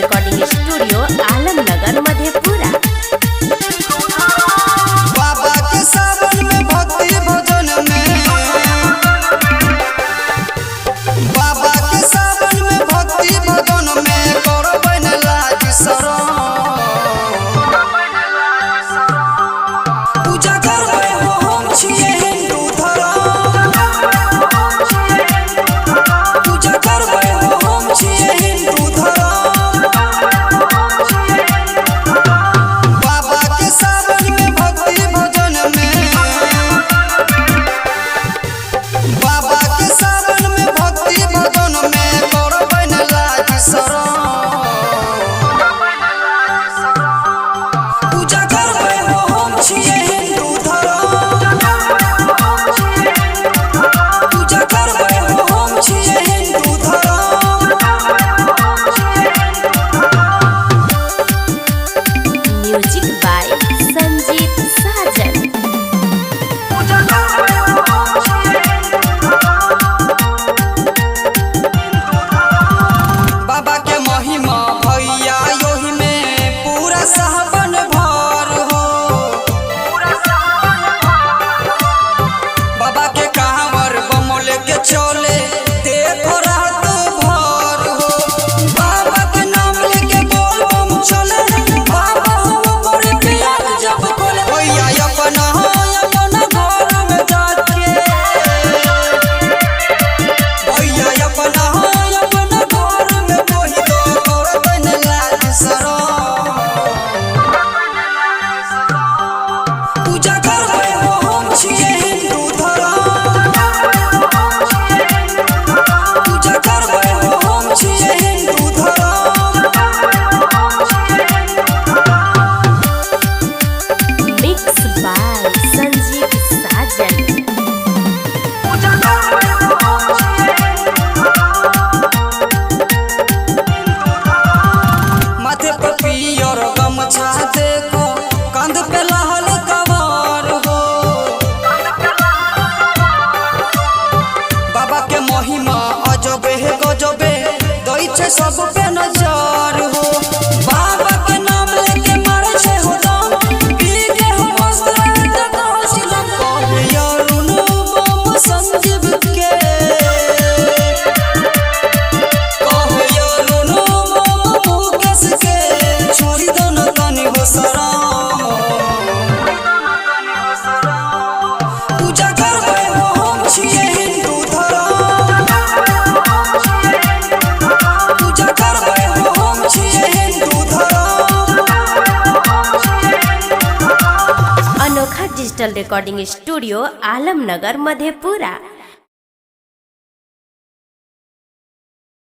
Recording studio Alamnagar Madhepura. बाबा के सावन में भक्ति भजन में, बाबा के सावन में भक्ति भजन में करबन लाज शरण। पूजा करबै हो हम छियै हिंदू धर्म, पूजा करबै हो हम छियै हिंदू धर्म। बाबा के सावन में भक्ति भजन में, बाबा के सावन में भक्ति भजन में करबन लाज शरण। पूजा करबै हो हम छियै हिंदू धर्म, पूजा करबै हो हम छियै हिंदू धर्म। म्यूजिक बाय संजीत साजन। बाबा के महिमा भैया योहि में पूरा सावन भर हो। बाबा के कांवर बमोल के चले देखो रात भर हो। बाबा के नाम लेके बोल बम चले, बाबा हम बड़े प्यार जब बोले भैया अपना घर में जाके, भैया अपना घर में वही तो करबन लाज शरण। पूजा करबै हो हम छियै हिंदू धर्म, पूजा करबै हो हम छियै हिंदू धर्म। मिक्स बाय संजीत साजन। माथे पर पियर गमछा देखो, कंध पे लहल कवर हो। बाबा के महिमा अजबे है गजबे, दै छै सब पे नजर हो। बाबा के नाम लेके मारे छै हो दम, पी के हो मस्त रहते काशिलम। कहे अरुण बम संजीव के, कहे अरुण बम मुकेश के, छोड़ी दो न तनी हो शरण। पूजा करबै हो हम छियै हिंदू धर्म, पूजा करबै हो हम छियै हिंदू धर्म। अनोखा digital recording studio Alamnagar Madhepura.